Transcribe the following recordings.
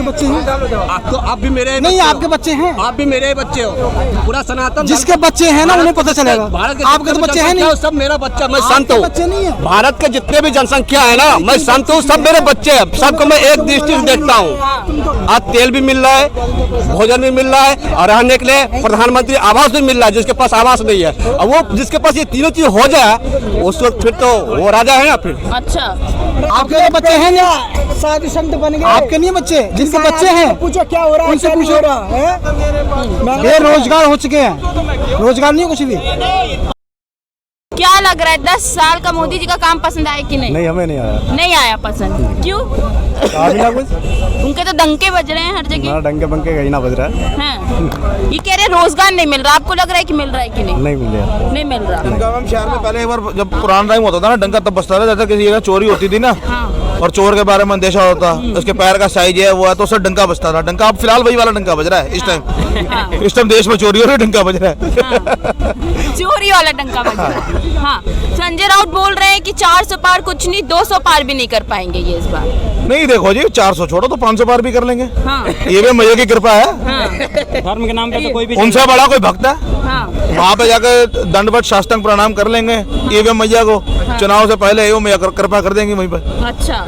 बच्चे हैं तो आप भी मेरे नहीं, आपके बच्चे हैं, आप भी मेरे बच्चे हो। पूरा सनातन जिसके बच्चे हैं ना उन्हें पता चलेगा। भारत के आपके तो बच्चे हैं नहीं, सब मेरा बच्चा, मैं संत हूँ। बच्चे नहीं है। भारत के जितने भी जनसंख्या है ना, मैं संत हूँ, सब मेरे बच्चे हैं। सबको मैं एक दृष्टि से देखता हूँ। आज तेल भी मिल रहा है, भोजन भी मिल रहा है, और रहने के लिए प्रधानमंत्री आवास भी मिल रहा है जिसके पास आवास नहीं है। और वो जिसके पास ये तीनों चीज हो जाए उस वक्त फिर तो वो राजा है ना। फिर अच्छा, आपके तो बच्चे हैं नहीं, साधु संत बन गए। आपके नहीं बच्चे, जिनके बच्चे हैं पूछो क्या हो रहा है, उनसे क्या नहीं पूछो। हो रहा है। बेरोजगार हो चुके हैं, रोजगार नहीं है कुछ भी। क्या लग रहा है 10 साल का मोदी जी का काम पसंद आया कि नहीं? नहीं, हमें नहीं आया। नहीं आया पसंद, क्यों? ना कुछ उनके तो डंके बज रहे हैं हर जगह। ना डंके बंके कहीं ना बज रहा है। हैं। ये कह रहे रोजगार नहीं मिल रहा, आपको लग रहा है कि मिल रहा है कि नहीं? नहीं मिल रहा। नहीं मिल रहा। हम शहर में पहले एक बार जब पुराना टाइम होता था ना, डंका तब बजता था, जैसे किसी जगह चोरी होती थी ना, और चोर के बारे में अंदेशा होता, उसके पैर का साइज है वो है, तो उससे डंका बजता था। डंका अब फिलहाल वही वाला डंका बज रहा है इस टाइम। इस टाइम देश में चोरी हो रही है, डंका बज रहा है। चोरी वाला डंका बज रहा है। हाँ, संजय राउत बोल रहे हैं कि 400 पार कुछ नहीं, 200 पार भी नहीं कर पाएंगे ये इस बार। नहीं देखो जी, 400 छोड़ो तो 500 पार भी कर लेंगे। हाँ। ये भी मैया की कृपा है। हाँ। धर्म के नाम पे तो कोई भी उनसे बड़ा कोई भक्त है? हाँ। वहाँ पे जाकर दंडवत साष्टांग प्रणाम कर लेंगे ईवीएम मैया को। चुनाव से पहले वो मैया कृपा कर देंगी वहीं पर। अच्छा,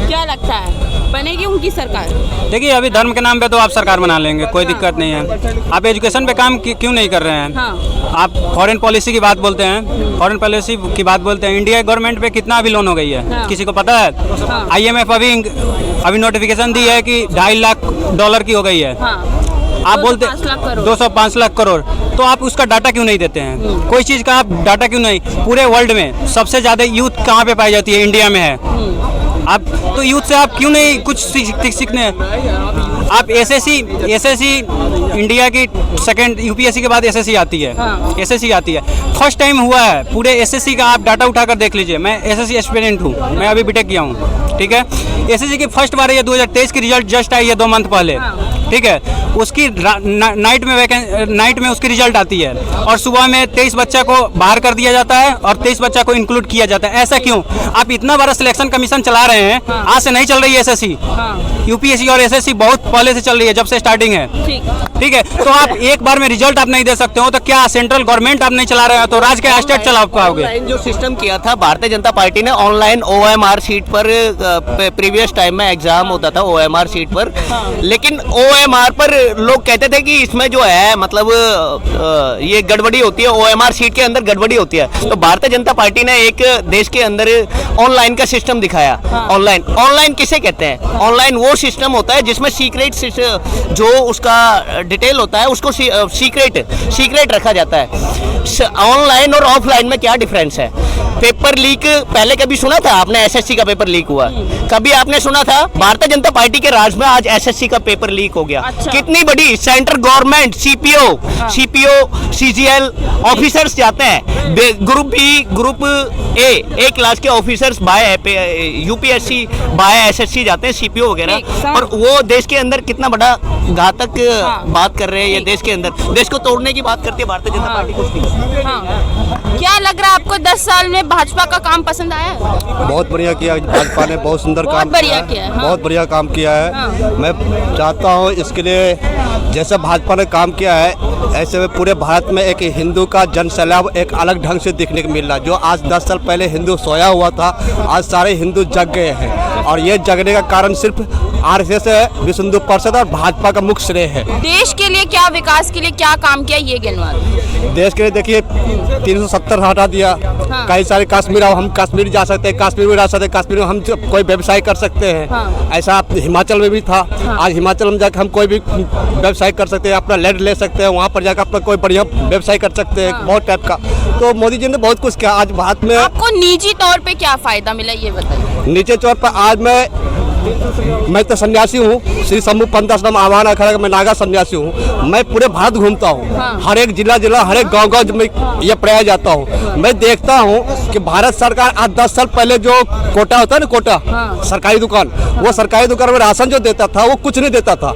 क्या लगता है बनेगी उनकी सरकार? देखिए, अभी धर्म के नाम पे तो आप सरकार बना लेंगे, कोई दिक्कत नहीं है। आप एजुकेशन पे काम क्यों नहीं कर रहे हैं? हाँ। आप फॉरेन पॉलिसी की बात बोलते हैं, फॉरेन पॉलिसी की बात बोलते हैं। इंडिया गवर्नमेंट पे कितना अभी लोन हो गई है, हाँ। किसी को पता है? हाँ। IMF अभी नोटिफिकेशन दी है कि $2.5 लाख की हो गई है। हाँ। आप बोलते 205 लाख करोड़। 205 लाख करोड़, तो आप उसका डाटा क्यों नहीं देते हैं? कोई चीज़ का आप डाटा क्यों नहीं? पूरे वर्ल्ड में सबसे ज़्यादा यूथ कहाँ पे पाई जाती है? इंडिया में है। आप तो यूथ से आप क्यों नहीं कुछ सीखने? आप एसएससी इंडिया की सेकंड, यूपीएससी के बाद एसएससी आती है। हाँ। एसएससी आती है, फर्स्ट टाइम हुआ है। पूरे एसएससी का आप डाटा उठाकर देख लीजिए। मैं एसएससी एस्पिरेंट हूँ, मैं अभी बीटेक किया हूँ, ठीक है। एसएससी की फर्स्ट बार ये 2023 की रिजल्ट जस्ट आई है 2 मंथ पहले, ठीक है। उसकी नाइट में उसकी रिजल्ट आती है, और सुबह में 23 बच्चा को बाहर कर दिया जाता है और 23 बच्चा को इंक्लूड किया जाता है। ऐसा क्यों? आप इतना बड़ा सिलेक्शन कमीशन चला रहे हैं। आज से नहीं चल रही है एसएससी, यूपीएससी और एसएससी बहुत पहले से चल रही है, जब से स्टार्टिंग है, ठीक है। तो आप एक बार में रिजल्ट आप नहीं दे सकते हो, तो क्या सेंट्रल गवर्नमेंट आप नहीं चला रहे हो, तो राज्य के स्टेट चला पाओगे? जो सिस्टम किया था भारतीय जनता पार्टी ने ऑनलाइन OMR शीट पर, प्रीवियस टाइम में एग्जाम होता था OMR शीट पर, लेकिन OMR पर लोग कहते थे कि इसमें जो है मतलब ये गड़बड़ी होती है, OMR शीट के अंदर गड़बड़ी होती है। तो भारतीय जनता पार्टी ने एक देश के अंदर ऑनलाइन का सिस्टम दिखाया। ऑनलाइन किसे कहते हैं? ऑनलाइन वो सिस्टम होता है जिसमें सीक्रेट जो उसका डिटेल होता है उसको सीक्रेट रखा जाता है। ऑनलाइन और ऑफलाइन में क्या डिफरेंस है? पेपर लीक पहले कभी सुना था आपने? एसएससी का पेपर लीक हुआ कभी आपने सुना था? भारतीय जनता पार्टी के राज में आज एसएससी का पेपर लीक हो गया। अच्छा। कितनी बड़ी central government CPO CGL officers जाते हैं, group B group A class के officers by UPSC by SSC जाते हैं, सीपीओ वगैरह। और वो देश के अंदर कितना बड़ा घातक बात कर रहे हैं। ये देश के अंदर देश को तोड़ने की बात करती है भारतीय जनता पार्टी कुछ नहीं। हाँ। क्या लग रहा है आपको 10 साल में भाजपा का काम पसंद आया है? बहुत बढ़िया किया भाजपा ने, बहुत सुंदर बहुत काम बढ़िया किया है। हाँ। बहुत बढ़िया काम किया है। मैं चाहता हूँ इसके लिए जैसे भाजपा ने काम किया है ऐसे में पूरे भारत में एक हिंदू का जन सैलाब एक अलग ढंग से दिखने को मिल रहा है। जो आज 10 साल पहले हिंदू सोया हुआ था, आज सारे हिंदू जग गए हैं, और ये जगने का कारण सिर्फ RSS है, विश्व हिंदू परिषद और भाजपा का मुख्य श्रेय है। देश के लिए क्या, विकास के लिए क्या काम किया, ये गिनवा दो। देश के लिए देखिए 370 हटा दिया। हाँ। कई सारे कश्मीर, अब हम कश्मीर जा सकते हैं, कश्मीर में रह सकते हैं, कश्मीर में हम कोई व्यवसाय कर सकते हैं। हाँ। ऐसा हिमाचल में भी था। हाँ। आज हिमाचल में जाकर हम कोई भी व्यवसाय कर सकते हैं, अपना लैंड ले सकते हैं, वहाँ पर जाकर अपना कोई बढ़िया व्यवसाय कर सकते हैं। हाँ। बहुत टाइप का तो मोदी जी ने बहुत कुछ किया। आज भारत में आपको निजी तौर पे क्या फायदा मिला, ये बताइए। नीचे तौर पर आज मैं तो सन्यासी हूँ, श्री शंभू पंथाश्रम आह्वान अखाड़ा का मैं नागा सन्यासी हूँ। मैं पूरे भारत घूमता हूँ। हाँ। हर एक जिला हर एक गांव में ये प्रयास जाता हूँ। मैं देखता हूँ कि भारत सरकार आज 10 साल पहले जो कोटा होता है ना, कोटा, हाँ। सरकारी दुकान, वो सरकारी दुकान में राशन जो देता था वो कुछ नहीं देता था।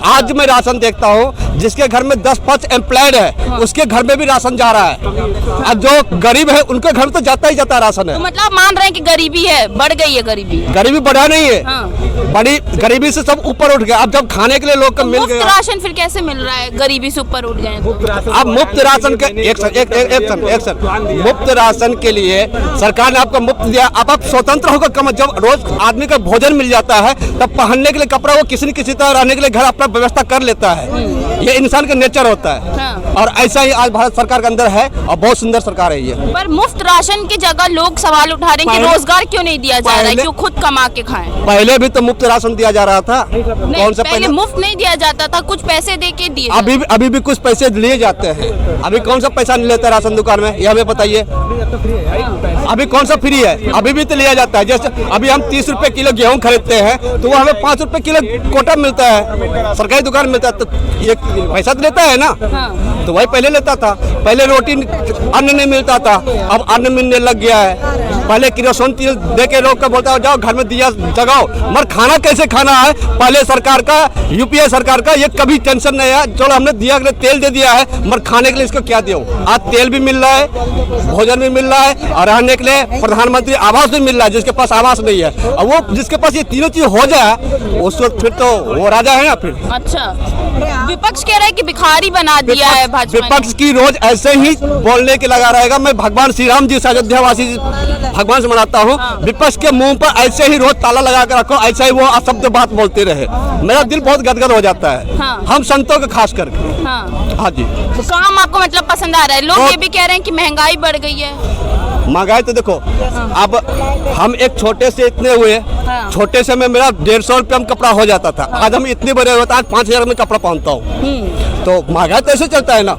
आज मैं राशन देखता हूँ जिसके घर में 10-5 एम्प्लॉयड है उसके घर में भी राशन जा रहा है, और जो गरीब है उनके घर में तो जाता ही जाता राशन है। तो मतलब मान रहे हैं कि गरीबी है, बढ़ गई है गरीबी। गरीबी बढ़ा नहीं है, हाँ। बड़ी गरीबी से सब ऊपर उठ गया। अब जब खाने के लिए लोग को मिल मुफ्त गया, राशन फिर कैसे मिल रहा है? गरीबी से ऊपर उठ गए तो। अब मुफ्त राशन के एक मुफ्त राशन के लिए सरकार ने आपको मुफ्त दिया। अब आप स्वतंत्र होकर कम, जब रोज आदमी का भोजन मिल जाता है तब पहनने के लिए कपड़ा वो किसी न किसी तरह रहने के लिए घर अपना व्यवस्था कर लेता है। ये इंसान का नेचर होता है। हाँ। और ऐसा ही आज भारत सरकार के अंदर है और बहुत सुंदर सरकार है ये। पर मुफ्त राशन की जगह लोग सवाल उठा रहे हैं कि रोजगार क्यों नहीं दिया जा रहा है, क्यों खुद कमा के खाएं? पहले भी तो मुफ्त राशन दिया जा रहा था। नहीं, कौन सा पहले मुफ्त नहीं दिया जाता था, कुछ पैसे दे के दिए। अभी भी कुछ पैसे लिए जाते हैं। अभी कौन सा पैसा नहीं लेता राशन दुकान में, ये हमें बताइए। अभी कौन सा फ्री है? अभी भी तो लिया जाता है। जैसे अभी हम 30 रुपए किलो गेहूं खरीदते हैं तो वो हमें 5 रुपए किलो कोटा मिलता है, सरकारी दुकान में मिलता है, तो ये पैसा तो लेता है ना। हाँ। तो वही पहले लेता था। पहले रोटी अन्न नहीं मिलता था, अब अन्न मिलने लग गया है। पहले किरोसिन तेल दे के लोग का बोलता है जाओ घर में दिया जगाओ, मगर खाना कैसे खाना है? पहले सरकार का, यूपीए सरकार का ये कभी टेंशन नहीं है। चलो हमने दिया, तेल दे दिया है, मगर खाने के लिए इसको क्या दियो? आज तेल भी मिल रहा है, भोजन भी मिल रहा है, और रहने के लिए प्रधानमंत्री आवास भी मिल रहा है जिसके पास आवास नहीं है। और वो जिसके पास ये तीनों चीज हो जाए उस वक्त फिर तो वो राजा है ना। फिर अच्छा, विपक्ष कह रहा है कि भिखारी बना दिया है भाजपा ने। विपक्ष की रोज ऐसे ही बोलने के लगा रहेगा। मैं भगवान श्री राम जी से, अयोध्यावासी भगवान से मनाता हूँ, विपक्ष के मुंह पर ऐसे ही रोज ताला लगा कर रखो, ऐसा ही वो अशब्द बात बोलते रहे। मेरा दिल बहुत गदगद हो जाता है। हाँ। हम संतों का खास करके। हाँ जी। तो काम आपको मतलब पसंद आ रहा है? लोग ये भी कह रहे हैं कि महंगाई बढ़ गई है। महंगाई तो देखो, अब हम एक छोटे से इतने हुए, छोटे से में मेरा 150 रुपये में कपड़ा हो जाता था। आज हम इतने बड़े हुए, आज 5000 में कपड़ा पहनता हूँ। तो महंगाई तो ऐसे चलता है ना।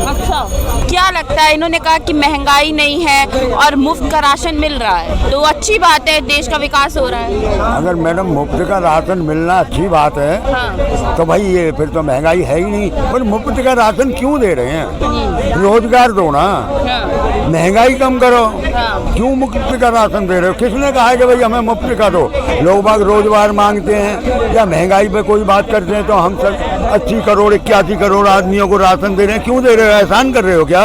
अच्छा, क्या लगता है? इन्होंने कहा कि महंगाई नहीं है और मुफ्त का राशन मिल रहा है, तो अच्छी बात है, देश का विकास हो रहा है। अगर मैडम मुफ्त का राशन मिलना अच्छी बात है, हाँ। तो भाई ये फिर तो महंगाई है ही नहीं। पर मुफ्त का राशन क्यों दे रहे हैं? रोजगार दो ना, महंगाई कम करो। क्यों मुफ्त का राशन दे रहे हो? किसने कहा है कि भाई हमें मुफ्त का दो? लोग बाग रोजगार मांगते हैं या महंगाई पे कोई बात करते हैं तो हम सब 80 करोड़ 81 करोड़ आदमियों को राशन दे रहे हैं। क्यों दे रहे हो? एहसान कर रहे हो क्या?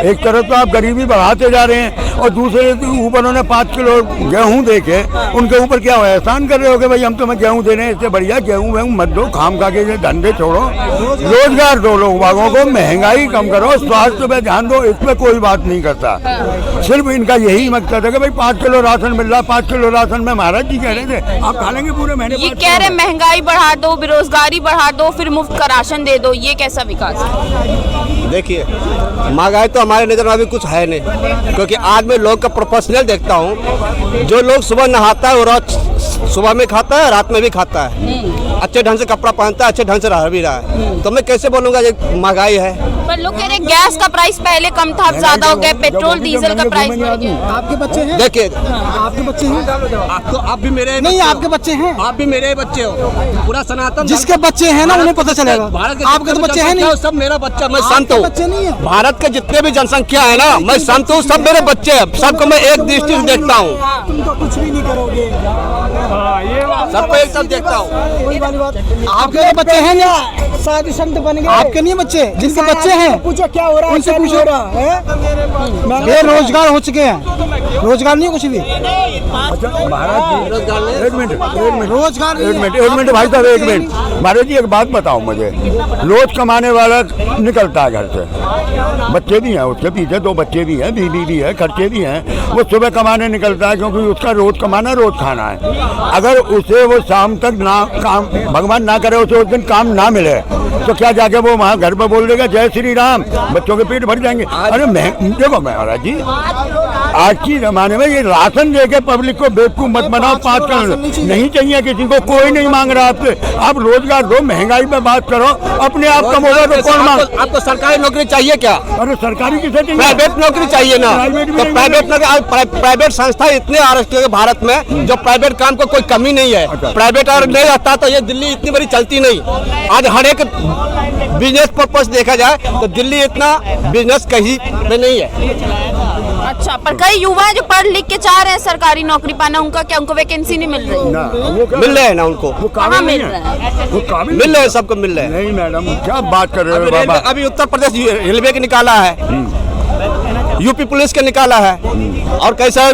एक तरफ तो आप गरीबी बढ़ाते जा रहे हैं और दूसरे ऊपर उन्होंने 5 किलो गेहूं दे के उनके ऊपर क्या हुआ? एहसान कर रहे हो कि भाई हम तुम्हें गेहूं दे रहे हैं, इससे बढ़िया गेहूं मत दो, खाम खा के ये धंधे छोड़ो, रोजगार दो लोग बागों को, महंगाई कम करो, स्वास्थ्य पे ध्यान दो। इसमें कोई बात नहीं करता। सिर्फ इनका यही मकसद है कि भाई 5 किलो राशन मिल रहा, 5 किलो राशन में महाराज जी कह रहे थे आप खा लेंगे पूरे महीने। ये कह रहे महंगाई बढ़ा दो, बेरोजगारी बढ़ा दो, फिर मुफ्त का राशन दे दो, ये कैसा विकास है? देखिए, महंगाई तो हमारे नजर में अभी कुछ है नहीं, क्योंकि आज मैं लोग का प्रोफेशनल देखता हूँ। जो लोग सुबह नहाता है वो रात सुबह में खाता है, रात में भी खाता है, अच्छे ढंग से कपड़ा पहनता है, अच्छे ढंग से रह भी रहा है। तो मैं कैसे बोलूँगा ये महंगाई है? पर लोग कह रहे हैं गैस का प्राइस पहले कम था, अब ज्यादा हो गया, पेट्रोल डीजल का प्राइस बढ़ गया। आपके बच्चे हैं? देखिए, आपके बच्चे हैं? तो आप भी मेरे नहीं, आपके बच्चे हैं? आप भी मेरे बच्चे हो। पूरा सनातन जिसके बच्चे हैं ना उन्हें पता चलेगा। आपके तो बच्चे हैं नहीं? सब मेरा बच्चा, मैं संत हूँ। बच्चे नहीं है? भारत के जितने भी जनसंख्या है ना, मैं संत हूँ, सब मेरे बच्चे हैं। सबको मैं एक दृष्टि से देखता हूँ। तुम तो कुछ भी नहीं करोगे। सबको एक साथ देखता हूँ। आपके तो बच्चे हैं क्या? साधु संत बन गए। आपके नहीं बच्चे? जिनके बच्चे हैं पूछो क्या हो रहा है, उनसे क्या नहीं पूछो। हो रहा है? बेरोजगार हो चुके हैं, रोजगार नहीं है कुछ भी। अच्छा महाराज जी, एक मिनट रोजगार नहीं है। एक मिनट भाई साहब, एक मिनट। महाराज जी एक बात बताओ मुझे, रोज कमाने वाला निकलता है घर से, बच्चे भी हैं उसके पीछे, 2 बच्चे भी हैं, बीवी भी है, खर्चे भी हैं, वो सुबह कमाने निकलता है क्योंकि उसका रोज कमाना रोज खाना है। अगर उसे वो शाम तक ना काम, भगवान ना करे उसे उस दिन काम ना मिले, तो क्या जाके वो वहाँ घर पर बोल देगा जय श्री राम, बच्चों के पेट भर जाएंगे? अरे देखो महाराज जी, आज की जमाने में ये राशन देके पब्लिक को बेवकूफ मत बनाओ। 5 करोड़ नहीं चाहिए किसी को, कोई नहीं मांग रहा आपसे। आप रोजगार दो, महंगाई पे बात करो, अपने आप कम होगा तो कौन मांग? आपको सरकारी नौकरी चाहिए क्या? अरे सरकारी किसे चाहिए? प्राइवेट नौकरी चाहिए ना। तो प्राइवेट संस्था इतने आरक्षित है भारत में, जो प्राइवेट काम को कोई कमी नहीं है। प्राइवेट अगर नहीं रहता तो ये दिल्ली इतनी बड़ी चलती नहीं। आज हर एक बिजनेस पर्पस देखा जाए तो दिल्ली इतना बिजनेस कहीं पे नहीं है। अच्छा, पर कई युवा हैं जो पढ़ लिख के चाह रहे हैं सरकारी नौकरी पाना, उनका क्या, उनको वैकेंसी नहीं मिल रही? ना वो क्या मिल रहे हैं ना उनको, वो कहाँ काबिल मिल नहीं रहा है, है? वो काबिल मिल रहे हैं, सबको मिल रहे हैं। नहीं मैडम, क्या बात कर रहे हो बाबा? अभी उत्तर प्रदेश रेलवे के निकाला है, यूपी पुलिस के निकाला है, और कैसा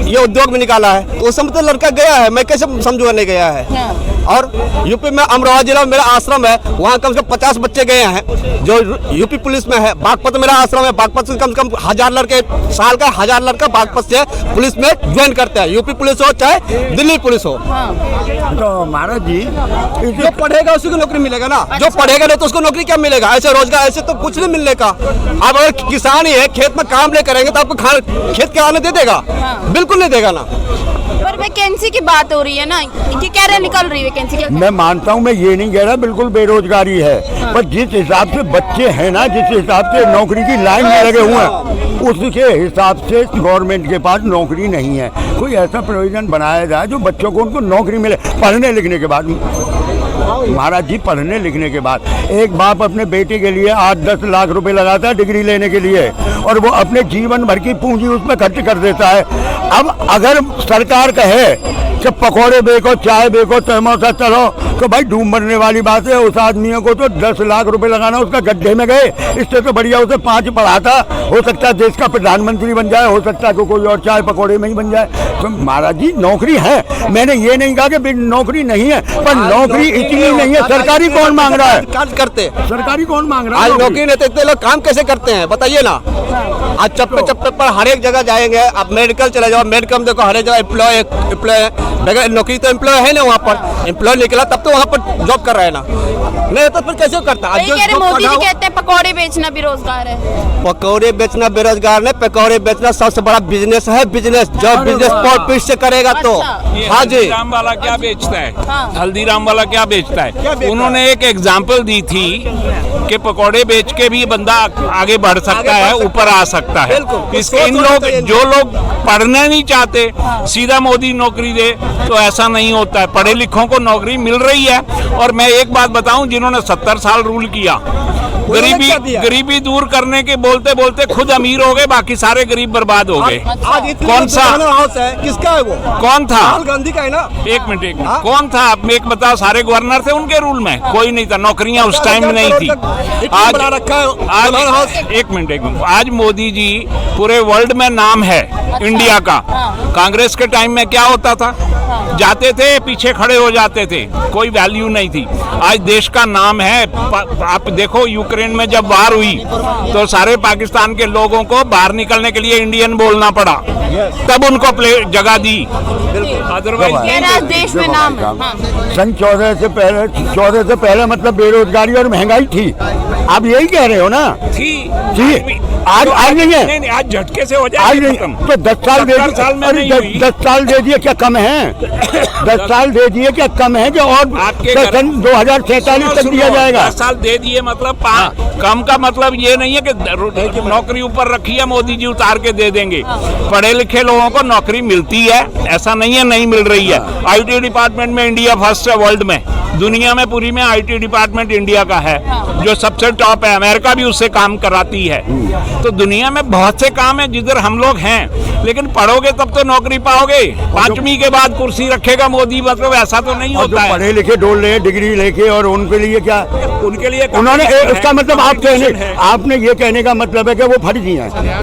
ये उद्योग में निकाला है, तो उस समय तो लड़का गया है, मैं कैसे समझूंगा नहीं गया है। और यूपी में अमरोहा जिला में मेरा आश्रम है, वहाँ कम से कम 50 बच्चे गए हैं जो यूपी पुलिस में है। बागपत में मेरा आश्रम है, बागपत से कम 1000 लड़के, साल का 1000 लड़का बागपत से पुलिस में ज्वाइन करते हैं, यूपी पुलिस हो चाहे दिल्ली पुलिस हो। तो महाराज जी, जो पढ़ेगा उसी को नौकरी मिलेगा ना, जो पढ़ेगा नहीं तो उसको नौकरी क्या मिलेगा? ऐसे रोजगार ऐसे तो कुछ नहीं मिलने का। आप अगर किसान ही है, खेत में काम नहीं करेंगे तो आपको खेत के आने दे देगा? बिल्कुल नहीं देगा ना। पर वैकेंसी की बात हो रही है ना, ये कह रहे निकल रही है वैकेंसी। मैं मानता हूँ, मैं ये नहीं कह रहा बिल्कुल बेरोजगारी है, पर जिस हिसाब से बच्चे हैं ना, जिस हिसाब से नौकरी की लाइन में लगे हुए हैं, उसके हिसाब से गवर्नमेंट के पास नौकरी नहीं है। कोई ऐसा प्रोविजन बनाया जाए जो बच्चों को उनको नौकरी मिले पढ़ने लिखने के बाद। महाराज जी, पढ़ने लिखने के बाद एक बाप अपने बेटे के लिए 8-10 लाख रुपए लगाता है डिग्री लेने के लिए, और वो अपने जीवन भर की पूंजी उसमें खर्च कर देता है। अब अगर सरकार कहे कि पकौड़े बेचो, चाय बेचो, समोसा चलो, तो भाई डूब मरने वाली बात है। उस आदमी को तो 10 लाख रुपए लगाना, उसका गड्ढे में गए, इससे तो बढ़िया उसे 5 पढ़ाता। हो सकता है देश का प्रधानमंत्री बन जाए, हो सकता है कि कोई और चाय पकौड़े में ही बन जाए। तो महाराज जी, नौकरी है, मैंने ये नहीं कहा कि नौकरी नहीं है, पर नौकरी इतनी नहीं है। सरकारी कौन मांग रहा है? कार्य करते, सरकारी कौन मांग रहा आज है? नौकरी नहीं तो इतने लोग काम कैसे करते हैं बताइए ना। आज चप्पे चप्पे पर हर एक जगह जाएंगे, आप मेडिकल चले जाओ, मेडिकल में देखो हर एक जगह एम्प्लॉय बगैर नौकरी तो एम्प्लॉय है ना, वहाँ पर एम्प्लॉय निकला तब तो वहाँ पर जॉब कर रहे हैं ना, नहीं तो फिर कैसे करता? मोदी जी कहते हैं पकौड़े बेचना भी रोजगार है। पकौड़े बेचना बेरोजगार नहीं, पकौड़े बेचना सबसे बड़ा बिजनेस है। बिजनेस जो बिजनेस प्रॉफिट से करेगा तो। हाँ जी, हल्दीराम वाला क्या बेचता है? हल्दीराम वाला क्या बेचता है? उन्होंने एक एग्जाम्पल दी थी कि पकौड़े बेच के भी बंदा आगे बढ़ सकता है, ऊपर आ सकता है। इसके इन लोग जो लोग पढ़ना नहीं चाहते, सीधा मोदी नौकरी दे, तो ऐसा नहीं होता है। पढ़े लिखों को नौकरी मिल रही है। और मैं एक बात बताऊं, जिन्होंने 70 साल रूल किया, गरीबी दूर करने के बोलते बोलते खुद अमीर हो गए, बाकी सारे गरीब बर्बाद हो गए। कौन सा हाउस है, किसका है वो? कौन था? राहुल गांधी का है ना। एक मिनट कौन था? आप एक बताओ, सारे गवर्नर थे उनके रूल में? कोई नहीं था, नौकरियां उस टाइम में नहीं थी। आज एक मिनट, आज मोदी जी पूरे वर्ल्ड में नाम है इंडिया का। कांग्रेस के टाइम में क्या होता था? जाते थे, पीछे खड़े हो जाते थे, कोई वैल्यू नहीं थी। आज देश का नाम है। आप देखो, यूक्रेन में जब वार हुई तो सारे पाकिस्तान के लोगों को बाहर निकलने के लिए इंडियन बोलना पड़ा, तब उनको जगह दी। अदरवाइज देश में नाम है। सन 14 से पहले मतलब बेरोजगारी और महंगाई थी। आप यही कह रहे हो ना? थी आज नहीं है। नहीं, आज झटके से हो जाए। आज नहीं, तो 10 साल दे दिए, 10 साल दे दिए क्या कम है? 10 साल दे दिए क्या कम है? कि और आपके सन 2046 तक दिया जाएगा? 10 साल दे दिए मतलब कम का मतलब ये नहीं है कि नौकरी ऊपर रखी है, मोदी जी उतार के दे देंगे। पढ़े लिखे लोगों को नौकरी मिलती है, ऐसा नहीं है नहीं मिल रही है। IT डिपार्टमेंट में इंडिया फर्स्ट है वर्ल्ड में, दुनिया में पूरी में IT डिपार्टमेंट इंडिया का है, जो सबसे टॉप है। अमेरिका भी उससे काम कराती है। तो दुनिया में बहुत से काम है जिधर हम लोग हैं, लेकिन पढ़ोगे तब तो नौकरी पाओगे। 5वीं के बाद कुर्सी रखेगा मोदी, मतलब ऐसा तो नहीं होता है। पढ़े लिखे डोल रहे, डिग्री लेके, और उनके लिए क्या? उनके लिए उन्होंने उसका मतलब आपने ये कहने का मतलब है कि वो फर्जी हैं।